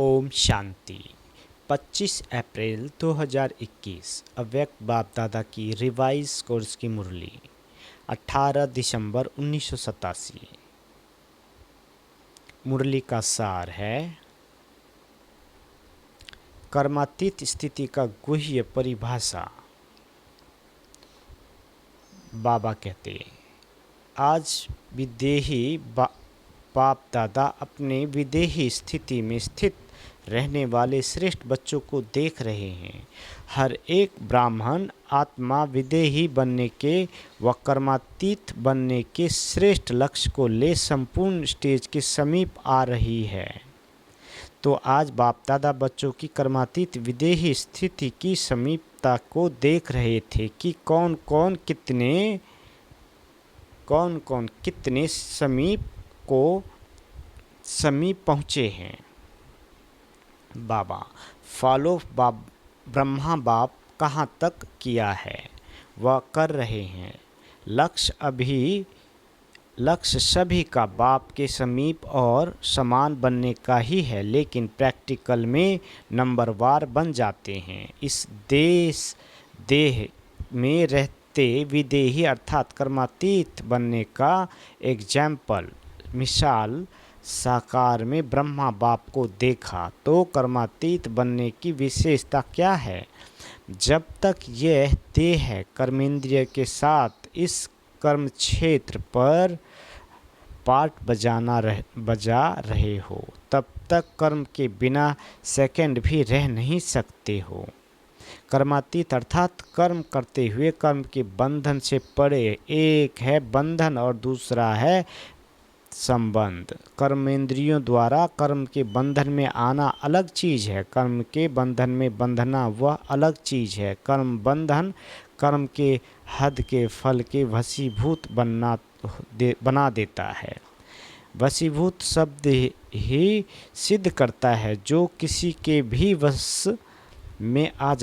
ओम शांति। 25 अप्रैल 2021 अव्यक्त बाप दादा की रिवाइज कोर्स की मुरली 18 दिसंबर 1987। मुरली का सार है कर्मातीत स्थिति का गुह्य परिभाषा। बाबा कहते आज विदेही बाप दादा अपने विदेही स्थिति में स्थित रहने वाले श्रेष्ठ बच्चों को देख रहे हैं। हर एक ब्राह्मण आत्मा विदेही बनने के व कर्मातीत बनने के श्रेष्ठ लक्ष्य को ले संपूर्ण स्टेज के समीप आ रही है। तो आज बाप दादा बच्चों की कर्मातीत विदेही स्थिति की समीपता को देख रहे थे कि कौन कौन कितने समीप पहुँचे हैं। बाबा फॉलो ब्रह्मा बाप कहाँ तक किया है वह कर रहे हैं। लक्ष्य सभी का बाप के समीप और समान बनने का ही है, लेकिन प्रैक्टिकल में नंबरवार बन जाते हैं। इस देह में रहते विदेही अर्थात कर्मातीत बनने का मिसाल साकार में ब्रह्मा बाप को देखा। तो कर्मातीत बनने की विशेषता क्या है? जब तक यह देह कर्मेंद्रिय के साथ इस कर्म क्षेत्र पर पार्ट बजा रहे हो, तब तक कर्म के बिना सेकंड भी रह नहीं सकते हो। कर्मातीत अर्थात कर्म करते हुए कर्म के बंधन से परे। एक है बंधन और दूसरा है संबंध। कर्मेंद्रियों द्वारा कर्म के बंधन में आना अलग चीज है, कर्म के बंधन में बंधना वह अलग चीज है। कर्म बंधन कर्म के हद के फल के वशीभूत बना देता है। वशीभूत शब्द ही सिद्ध करता है जो किसी के भी वश में आ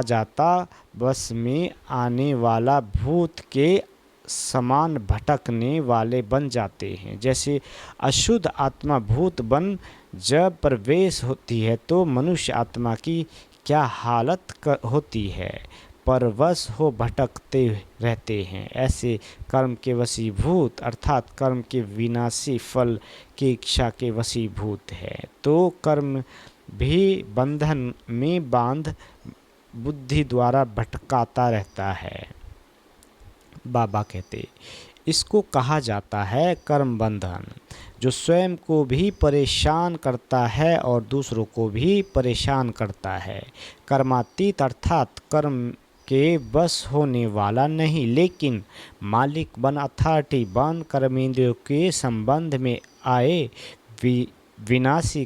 जाता बस में आने वाला भूत के समान भटकने वाले बन जाते हैं। जैसे अशुद्ध आत्मा भूत बन जब प्रवेश होती है तो मनुष्य आत्मा की क्या हालत होती है, परवश हो भटकते रहते हैं। ऐसे कर्म के वशीभूत अर्थात कर्म के विनाशी फल की इच्छा के वशीभूत है। तो कर्म भी बंधन में बांध बुद्धि द्वारा भटकाता रहता है। बाबा कहते इसको कहा जाता है कर्म बंधन, जो स्वयं को भी परेशान करता है और दूसरों को भी परेशान करता है। कर्मातीत अर्थात कर्म के बस होने वाला नहीं, लेकिन मालिक बन अथॉरिटी बन कर्मेंद्रियों के संबंध में आए विनाशी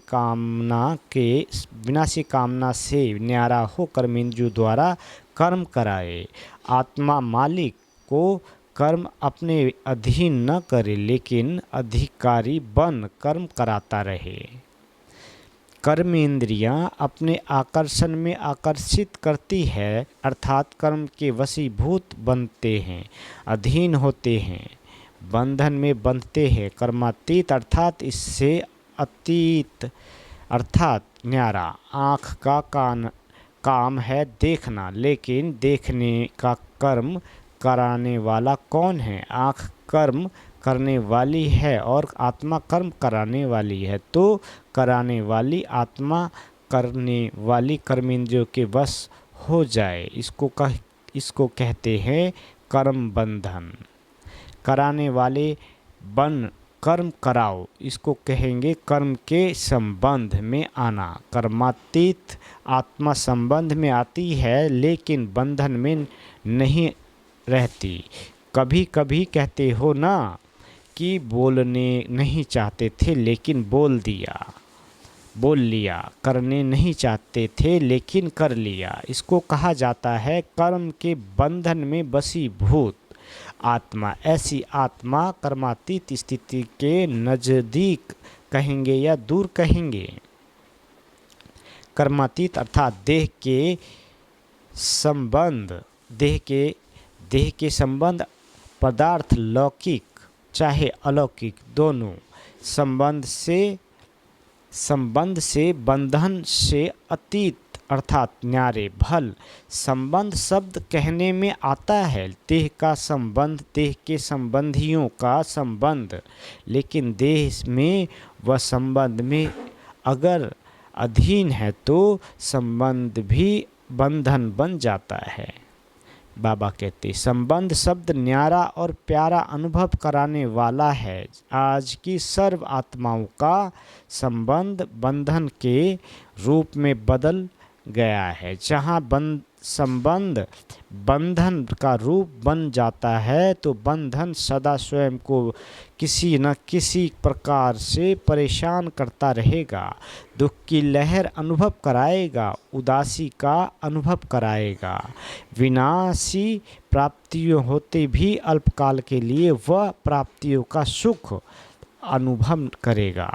कामना से न्यारा हो कर्मेंद्रियों द्वारा कर्म कराए। आत्मा मालिक को कर्म अपने अधीन न करे, लेकिन अधिकारी बन कर्म कराता रहे। कर्मेंद्रियां अपने आकर्षण में आकर्षित करती है अर्थात कर्म के वशीभूत बनते हैं, अधीन होते हैं, बंधन में बंधते हैं। कर्मातीत अर्थात इससे अतीत अर्थात न्यारा। आँख का काम है देखना, लेकिन देखने का कर्म कराने वाला कौन है? आँख कर्म करने वाली है और आत्मा कर्म कराने वाली है। तो कराने वाली आत्मा करने वाली कर्मेंद्रियों के वश हो जाए, इसको कहते हैं कर्म बंधन। कराने वाले बन कर्म कराओ, इसको कहेंगे कर्म के संबंध में आना। कर्मातीत आत्मा संबंध में आती है लेकिन बंधन में नहीं रहती। कभी कभी कहते हो ना कि बोलने नहीं चाहते थे लेकिन बोल लिया, करने नहीं चाहते थे लेकिन कर लिया। इसको कहा जाता है कर्म के बंधन में बसीभूत आत्मा। ऐसी आत्मा कर्मातीत स्थिति के नजदीक कहेंगे या दूर कहेंगे? कर्मातीत अर्थात देह के संबंध पदार्थ लौकिक चाहे अलौकिक दोनों संबंध से संबंध से बंधन से अतीत अर्थात न्यारे भल। संबंध शब्द कहने में आता है देह का संबंध, देह के संबंधियों का संबंध, लेकिन देह में व संबंध में अगर अधीन है तो संबंध भी बंधन बन जाता है। बाबा कहते संबंध शब्द न्यारा और प्यारा अनुभव कराने वाला है। आज की सर्व आत्माओं का संबंध बंधन के रूप में बदल गया है। जहाँ संबंध बंधन का रूप बन जाता है तो बंधन सदा स्वयं को किसी न किसी प्रकार से परेशान करता रहेगा, दुख की लहर अनुभव कराएगा, उदासी का अनुभव कराएगा। विनाशी प्राप्तियों होते भी अल्पकाल के लिए वह प्राप्तियों का सुख अनुभव करेगा।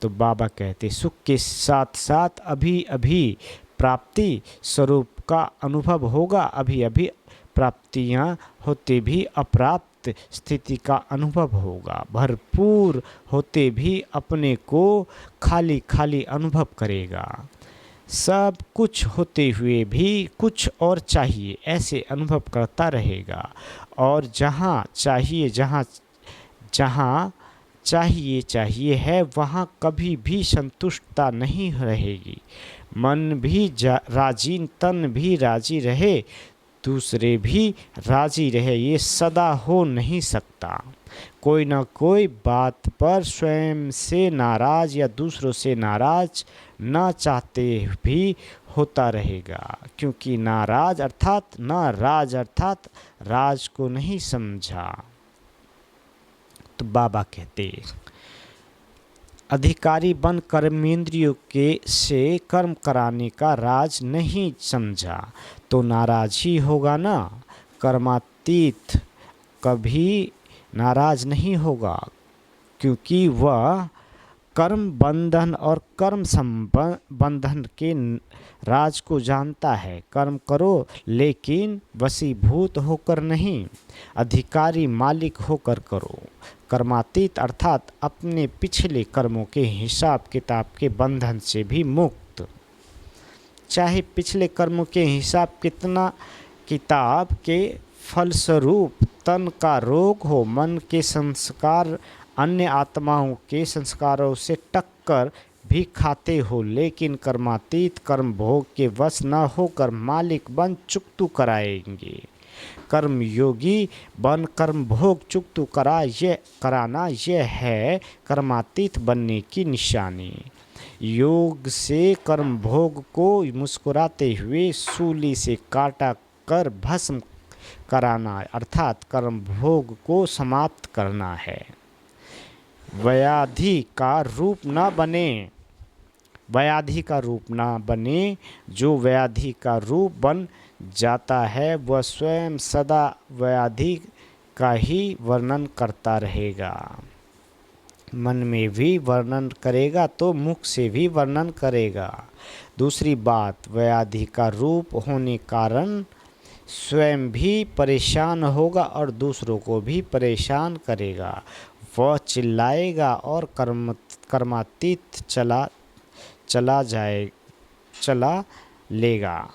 तो बाबा कहते सुख के साथ साथ अभी अभी प्राप्ति स्वरूप का अनुभव होगा, अभी अभी प्राप्तियां होते भी अप्राप्त स्थिति का अनुभव होगा, भरपूर होते भी अपने को खाली खाली अनुभव करेगा, सब कुछ होते हुए भी कुछ और चाहिए ऐसे अनुभव करता रहेगा। और जहाँ चाहिए जहाँ चाहिए है वहाँ कभी भी संतुष्टता नहीं रहेगी। मन भी राजी, तन भी राजी रहे, दूसरे भी राजी रहे, ये सदा हो नहीं सकता। कोई ना कोई बात पर स्वयं से नाराज या दूसरों से नाराज ना चाहते भी होता रहेगा, क्योंकि नाराज अर्थात नाराज अर्थात राज को नहीं समझा। तो बाबा कहते अधिकारी बन कर्मेंद्रियों के से कर्म कराने का राज नहीं समझा तो नाराज ही होगा ना। कर्मातीत कभी नाराज नहीं होगा, क्योंकि वह कर्म बंधन और कर्म बंधन के राज को जानता है। कर्म करो लेकिन वशीभूत होकर नहीं, अधिकारी मालिक होकर करो। कर्मातीत अर्थात अपने पिछले कर्मों के हिसाब किताब के बंधन से भी मुक्त। चाहे पिछले कर्मों के हिसाब किताब के फलस्वरूप तन का रोग हो, मन के संस्कार अन्य आत्माओं के संस्कारों से टक्कर भी खाते हो, लेकिन कर्मातीत कर्म भोग के वश न होकर मालिक बन चुकतू कराएंगे। कर्म योगी बन कर्म भोग चुकतू कराना यह है कर्मातीत बनने की निशानी। योग से कर्म भोग को मुस्कुराते हुए सूली से काटा कर भस्म कराना अर्थात कर्म भोग को समाप्त करना है। व्याधि का रूप न बने, जो व्याधि का रूप बन जाता है वह स्वयं सदा व्याधि का ही वर्णन करता रहेगा। मन में भी वर्णन करेगा तो मुख से भी वर्णन करेगा। दूसरी बात, व्याधि का रूप होने कारण स्वयं भी परेशान होगा और दूसरों को भी परेशान करेगा। वह चिल्लाएगा और कर्मातीत चला लेगा।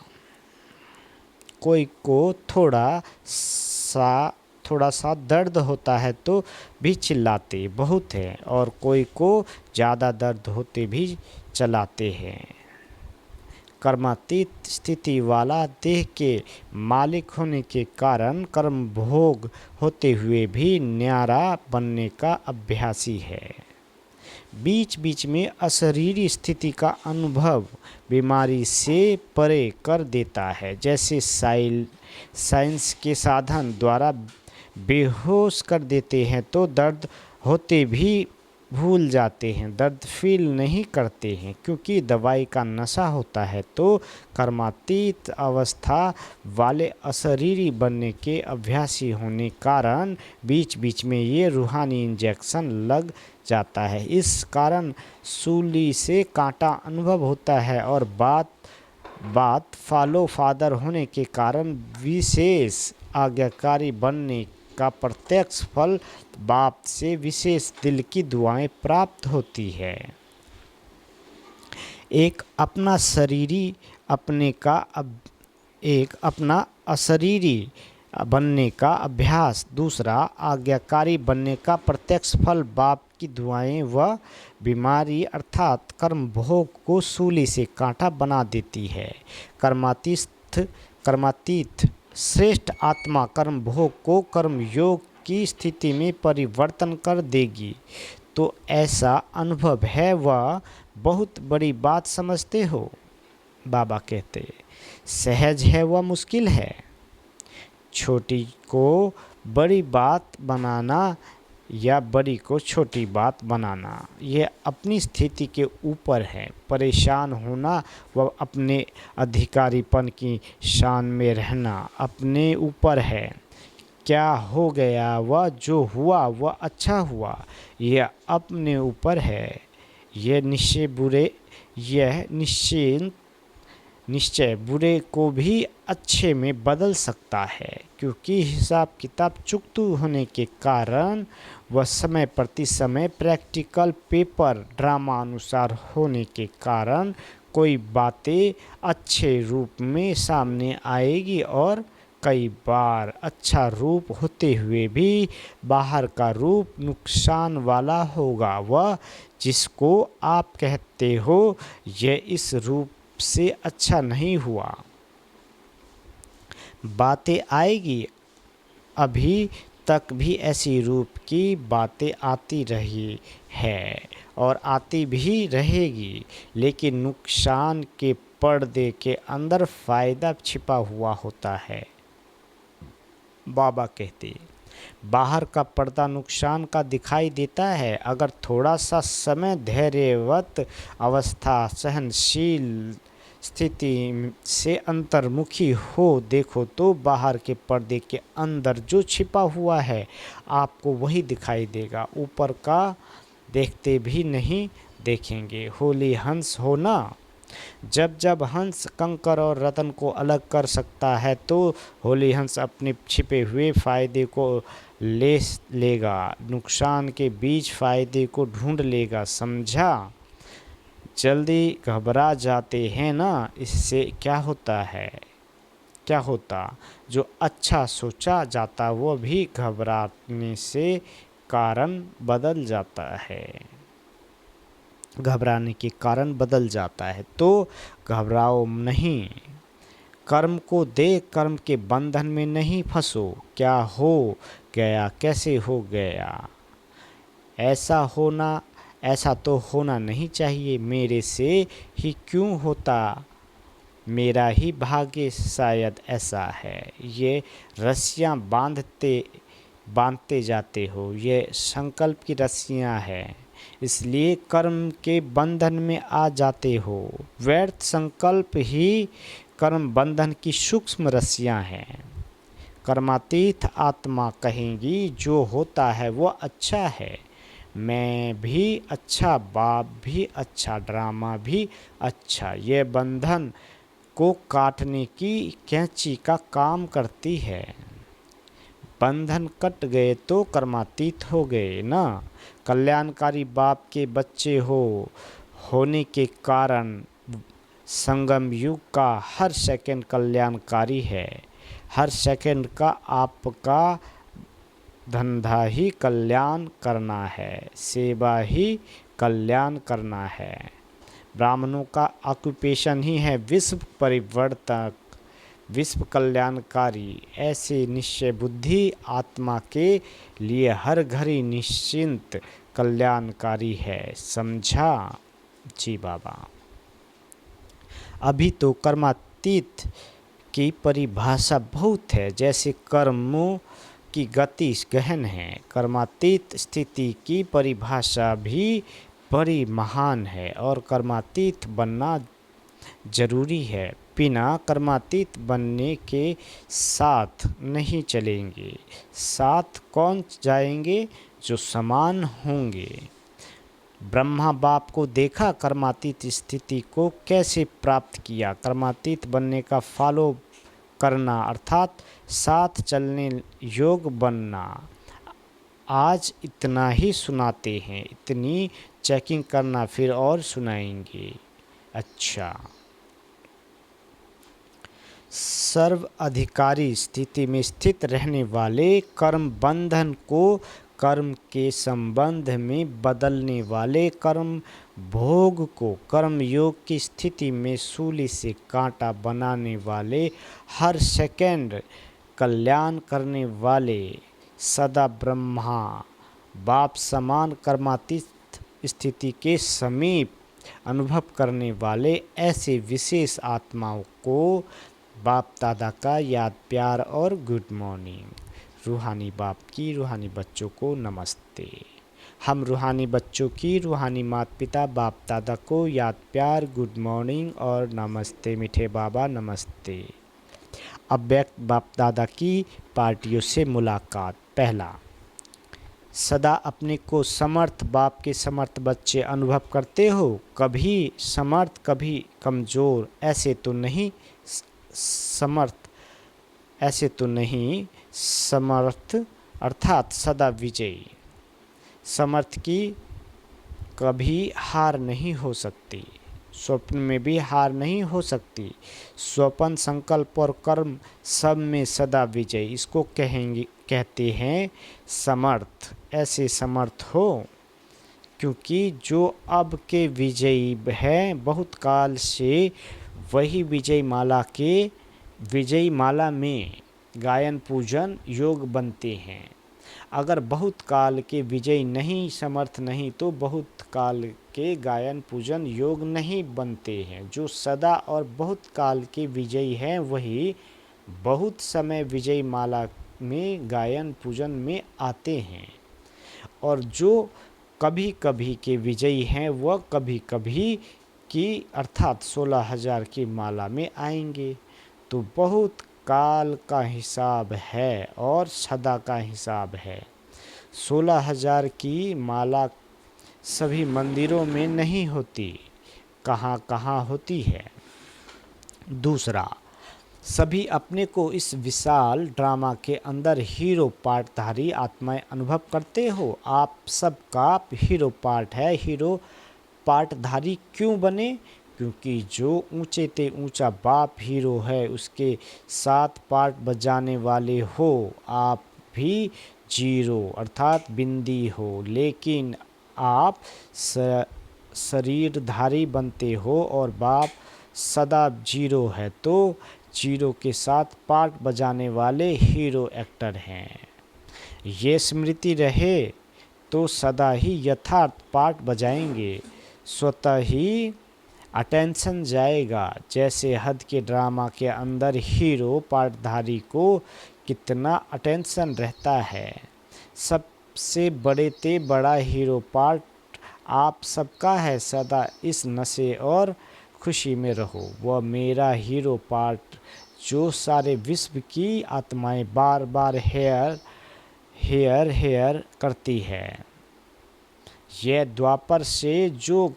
कोई को थोड़ा सा दर्द होता है तो भी चिल्लाते बहुत हैं, और कोई को ज़्यादा दर्द होते भी चलाते हैं। कर्मातीत स्थिति वाला देह के मालिक होने के कारण कर्म भोग होते हुए भी न्यारा बनने का अभ्यासी है। बीच बीच में अशरीरी स्थिति का अनुभव बीमारी से परे कर देता है। जैसे साइंस के साधन द्वारा बेहोश कर देते हैं तो दर्द होते भी भूल जाते हैं, दर्द फील नहीं करते हैं, क्योंकि दवाई का नशा होता है। तो कर्मातीत अवस्था वाले अशरीरी बनने के अभ्यासी होने कारण बीच बीच में ये रूहानी इंजेक्शन लग जाता है। इस कारण सूली से कांटा अनुभव होता है और बात फॉलो फादर होने के कारण विशेष आज्ञाकारी बनने का प्रत्यक्ष फल बाप से विशेष दिल की दुआएं प्राप्त होती है। एक अपना शरीरी अपने का एक अपना अशरीरी बनने का अभ्यास, दूसरा आज्ञाकारी बनने का प्रत्यक्ष फल बाप की दुआएं व बीमारी अर्थात कर्म भोग को सूली से कांटा बना देती है। कर्मातीत श्रेष्ठ आत्मा कर्म भोग को कर्म योग की स्थिति में परिवर्तन कर देगी। तो ऐसा अनुभव है वह बहुत बड़ी बात समझते हो? बाबा कहते सहज है वह मुश्किल है। छोटी को बड़ी बात बनाना या बड़ी को छोटी बात बनाना यह अपनी स्थिति के ऊपर है। परेशान होना व अपने अधिकारीपन की शान में रहना अपने ऊपर है। क्या हो गया वह जो हुआ वह अच्छा हुआ, यह अपने ऊपर है। यह निश्चय बुरे को भी अच्छे में बदल सकता है, क्योंकि हिसाब किताब चुकतू होने के कारण वह समय प्रति समय प्रैक्टिकल पेपर ड्रामा अनुसार होने के कारण कोई बातें अच्छे रूप में सामने आएगी और कई बार अच्छा रूप होते हुए भी बाहर का रूप नुकसान वाला होगा। वह जिसको आप कहते हो यह इस रूप से अच्छा नहीं हुआ। बातें आएगी, अभी तक भी ऐसी रूप की बातें आती रही है और आती भी रहेगी, लेकिन नुकसान के पर्दे के अंदर फायदा छिपा हुआ होता है। बाबा कहते बाहर का पर्दा नुकसान का दिखाई देता है। अगर थोड़ा सा समय धैर्यवत अवस्था सहनशील स्थिति से अंतर्मुखी हो देखो तो बाहर के पर्दे के अंदर जो छिपा हुआ है आपको वही दिखाई देगा। ऊपर का देखते भी नहीं देखेंगे। होली हंस हो ना। जब जब हंस कंकर और रतन को अलग कर सकता है तो होली हंस अपने छिपे हुए फायदे को ले लेगा, नुकसान के बीच फायदे को ढूंढ लेगा। समझा? जल्दी घबरा जाते हैं ना, इससे क्या होता है? क्या होता? जो अच्छा सोचा जाता वो भी घबराने से कारण बदल जाता है, घबराने के कारण बदल जाता है। तो घबराओ नहीं, कर्म को देख कर्म के बंधन में नहीं फंसो। क्या हो गया, कैसे हो गया, ऐसा तो होना नहीं चाहिए, मेरे से ही क्यों होता, मेरा ही भाग्य शायद ऐसा है। ये रस्सियाँ बांधते जाते हो, ये संकल्प की रस्सियाँ हैं, इसलिए कर्म के बंधन में आ जाते हो। व्यर्थ संकल्प ही कर्म बंधन की सूक्ष्म रस्सियाँ हैं। कर्मातीत आत्मा कहेंगी जो होता है वो अच्छा है, मैं भी अच्छा, बाप भी अच्छा, ड्रामा भी अच्छा। ये बंधन को काटने की कैंची का काम करती है। बंधन कट गए तो कर्मातीत हो गए ना। कल्याणकारी बाप के बच्चे होने के कारण संगम युग का हर सेकंड कल्याणकारी है। हर सेकंड का आपका धंधा ही कल्याण करना है, सेवा ही कल्याण करना है। ब्राह्मणों का ऑक्यूपेशन ही है विश्व परिवर्तक, विश्व कल्याणकारी। ऐसे निश्चय बुद्धि आत्मा के लिए हर घड़ी निश्चिंत कल्याणकारी है। समझा? जी बाबा। अभी तो कर्मातीत की परिभाषा बहुत है, जैसे कर्मों की गति गहन है। कर्मातीत स्थिति की परिभाषा भी बड़ी महान है और कर्मातीत बनना जरूरी है। बिना कर्मातीत बनने के साथ नहीं चलेंगे। साथ कौन जाएंगे? जो समान होंगे। ब्रह्मा बाप को देखा, कर्मातीत स्थिति को कैसे प्राप्त किया। कर्मातीत बनने का फॉलो करना अर्थात साथ चलने योग बनना। आज इतना ही सुनाते हैं, इतनी चेकिंग करना, फिर और सुनाएंगे। अच्छा, सर्व अधिकारी स्थिति में स्थित रहने वाले कर्म बंधन को कर्म के संबंध में बदलने वाले कर्म भोग को कर्म योग की स्थिति में सूली से कांटा बनाने वाले हर सेकंड कल्याण करने वाले सदा ब्रह्मा बाप समान कर्मातीत स्थिति के समीप अनुभव करने वाले ऐसे विशेष आत्माओं को बाप दादा का याद प्यार और गुड मॉर्निंग। रूहानी बाप की रूहानी बच्चों को नमस्ते। हम रूहानी बच्चों की रूहानी माता पिता बाप दादा को याद प्यार गुड मॉर्निंग और नमस्ते। मीठे बाबा नमस्ते। अव्यक्त बाप दादा की पार्टियों से मुलाकात। पहला, सदा अपने को समर्थ बाप के समर्थ बच्चे अनुभव करते हो? कभी समर्थ कभी कमज़ोर ऐसे तो नहीं, समर्थ ऐसे तो नहीं, समर्थ अर्थात सदा विजयी। समर्थ की कभी हार नहीं हो सकती, स्वप्न में भी हार नहीं हो सकती। स्वप्न संकल्प और कर्म सब में सदा विजयी, इसको कहते हैं समर्थ। ऐसे समर्थ हो क्योंकि जो अब के विजयी हैं बहुत काल से वही विजयी माला में गायन पूजन योग बनते हैं। अगर बहुत काल के विजयी नहीं समर्थ नहीं तो बहुत काल के गायन पूजन योग नहीं बनते हैं। जो सदा और बहुत काल के विजयी हैं वही बहुत समय विजयी माला में गायन पूजन में आते हैं, और जो कभी कभी के विजयी हैं वह कभी कभी की अर्थात 16,000 की माला में आएंगे। तो बहुत काल का हिसाब है और सदा का हिसाब है। 16,000 की माला सभी मंदिरों में नहीं होती, कहाँ कहाँ होती है। दूसरा, सभी अपने को इस विशाल ड्रामा के अंदर हीरो पार्टधारी आत्माएं अनुभव करते हो। आप सबका हीरो पार्ट है। हीरो पार्टधारी क्यों बने? क्योंकि जो ऊंचे ते ऊंचा बाप हीरो है उसके 7 पार्ट बजाने वाले हो। आप भी जीरो अर्थात बिंदी हो, लेकिन आप शरीरधारी बनते हो और बाप सदा जीरो है, तो जीरो के साथ पार्ट बजाने वाले हीरो एक्टर हैं। ये स्मृति रहे तो सदा ही यथार्थ पार्ट बजाएंगे, स्वतः ही अटेंशन जाएगा। जैसे हद के ड्रामा के अंदर हीरो पार्टधारी को कितना अटेंशन रहता है। सबसे बड़े ते बड़ा हीरो पार्ट आप सबका है। सदा इस नशे और खुशी में रहो। वह मेरा हीरो पार्ट जो सारे विश्व की आत्माएं बार बार हेयर करती है। यह द्वापर से जो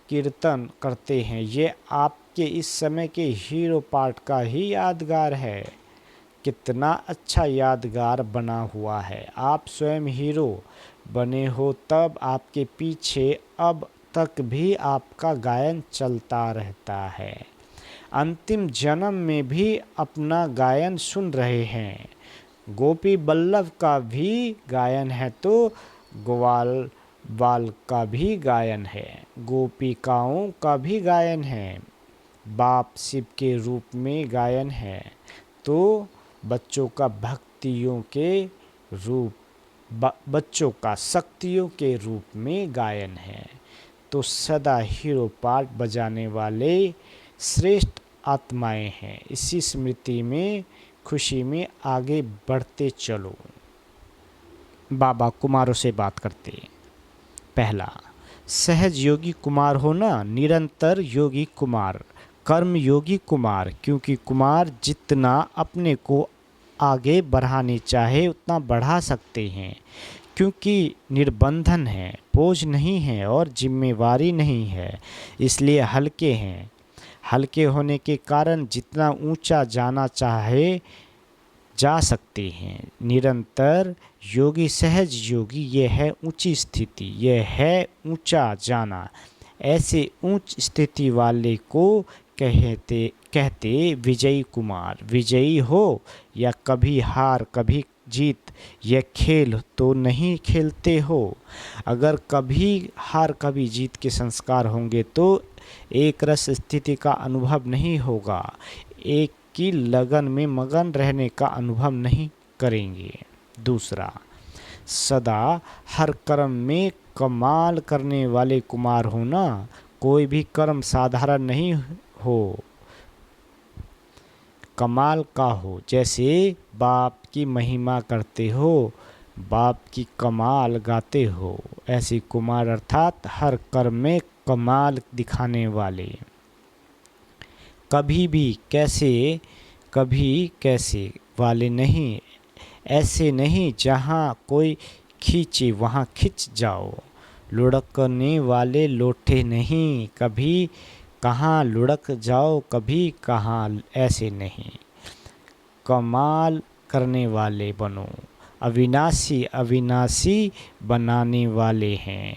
कीर्तन करते हैं ये आपके इस समय के हीरो पार्ट का ही यादगार है। कितना अच्छा यादगार बना हुआ है। आप स्वयं हीरो बने हो तब आपके पीछे अब तक भी आपका गायन चलता रहता है। अंतिम जन्म में भी अपना गायन सुन रहे हैं। गोपी बल्लभ का भी गायन है तो ग्वाल बाल का भी गायन है, गोपिकाओं का भी गायन है। बाप शिव के रूप में गायन है तो बच्चों का बच्चों का शक्तियों के रूप में गायन है। तो सदा हीरो पार्ट बजाने वाले श्रेष्ठ आत्माएं हैं। इसी स्मृति में खुशी में आगे बढ़ते चलो। बाबा कुमारों से बात करते। पहला, सहज योगी कुमार होना, निरंतर योगी कुमार, कर्म योगी कुमार। क्योंकि कुमार जितना अपने को आगे बढ़ाने चाहे उतना बढ़ा सकते हैं, क्योंकि निर्बंधन है, बोझ नहीं है और जिम्मेवारी नहीं है, इसलिए हल्के हैं। हल्के होने के कारण जितना ऊंचा जाना चाहे जा सकते हैं। निरंतर योगी सहज योगी, यह है ऊंची स्थिति, यह है ऊंचा जाना। ऐसे उच्च स्थिति वाले को कहते विजयी कुमार। विजयी हो या कभी हार कभी जीत, यह खेल तो नहीं खेलते हो। अगर कभी हार कभी जीत के संस्कार होंगे तो एक रस स्थिति का अनुभव नहीं होगा, एक की लगन में मगन रहने का अनुभव नहीं करेंगे। दूसरा, सदा हर कर्म में कमाल करने वाले कुमार होना। कोई भी कर्म साधारण नहीं हो, कमाल का हो। जैसे बाप की महिमा करते हो, बाप की कमाल गाते हो, ऐसे कुमार अर्थात हर कर्म में कमाल दिखाने वाले। कभी भी कैसे वाले नहीं, ऐसे नहीं जहाँ कोई खींचे वहाँ खिंच जाओ। लुढ़कने वाले लोटे नहीं, कभी कहाँ लुढ़क जाओ कभी कहाँ, ऐसे नहीं। कमाल करने वाले बनो, अविनाशी बनाने वाले हैं।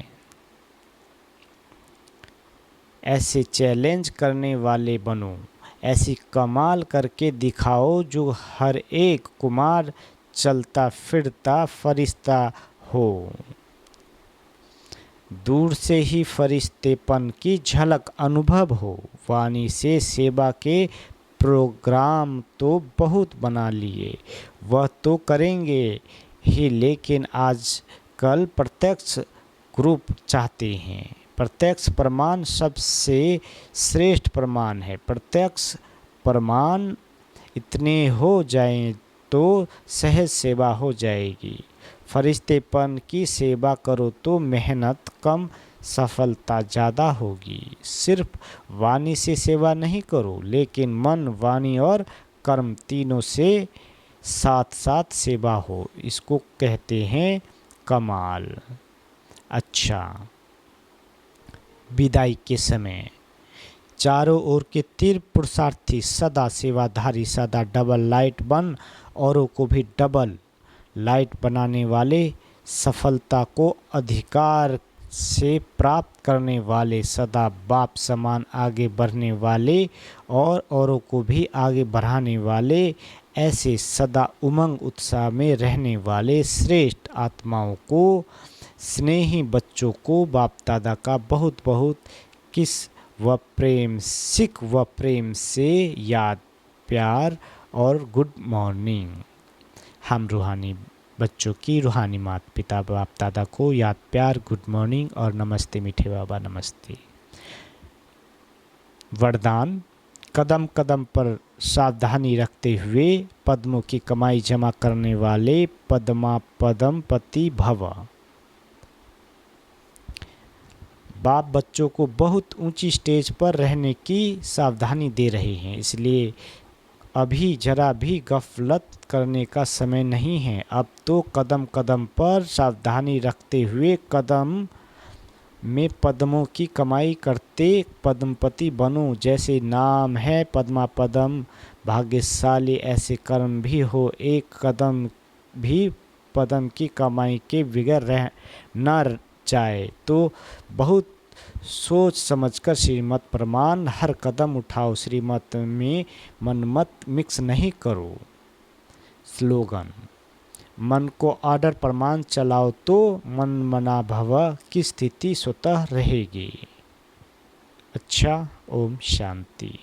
ऐसे चैलेंज करने वाले बनो, ऐसी कमाल करके दिखाओ जो हर एक कुमार चलता फिरता फरिश्ता हो। दूर से ही फरिश्तेपन की झलक अनुभव हो। वाणी से सेवा के प्रोग्राम तो बहुत बना लिए, वह तो करेंगे ही, लेकिन आजकल प्रत्यक्ष ग्रुप चाहते हैं। प्रत्यक्ष प्रमाण सबसे श्रेष्ठ प्रमाण है। प्रत्यक्ष प्रमाण इतने हो जाएं तो सहज सेवा हो जाएगी। फरिश्तेपन की सेवा करो तो मेहनत कम, सफलता ज़्यादा होगी। सिर्फ वाणी से सेवा नहीं करो, लेकिन मन, वाणी और कर्म तीनों से साथ साथ सेवा हो, इसको कहते हैं कमाल। अच्छा, विदाई के समय चारों ओर के तीर पुरुषार्थी सदा सेवाधारी, सदा डबल लाइट बन औरों को भी डबल लाइट बनाने वाले, सफलता को अधिकार से प्राप्त करने वाले, सदा बाप समान आगे बढ़ने वाले और औरों को भी आगे बढ़ाने वाले, ऐसे सदा उमंग उत्साह में रहने वाले श्रेष्ठ आत्माओं को, स्नेही बच्चों को बाप दादा का बहुत बहुत किस व प्रेम, सिख व प्रेम से याद, प्यार और गुड मॉर्निंग। हम रूहानी बच्चों की रूहानी माता पिता बाप दादा को याद, प्यार, गुड मॉर्निंग और नमस्ते मीठे बाबा नमस्ते। वरदान, कदम कदम पर सावधानी रखते हुए पद्मों की कमाई जमा करने वाले पद्मा पद्मपति भव। बाप बच्चों को बहुत ऊंची स्टेज पर रहने की सावधानी दे रहे हैं, इसलिए अभी जरा भी गफलत करने का समय नहीं है। अब तो कदम कदम पर सावधानी रखते हुए कदम में पद्मों की कमाई करते पद्मपति बनो। जैसे नाम है पद्मा पद्म भाग्यशाली, ऐसे कर्म भी हो, एक कदम भी पद्म की कमाई के बगैर रह न जाए तो बहुत सोच समझकर श्रीमत प्रमाण हर कदम उठाओ। श्रीमत में मनमत मिक्स नहीं करो। स्लोगन, मन को आर्डर प्रमाण चलाओ तो मन मना भव की स्थिति स्वतः रहेगी। अच्छा, ओम शांति।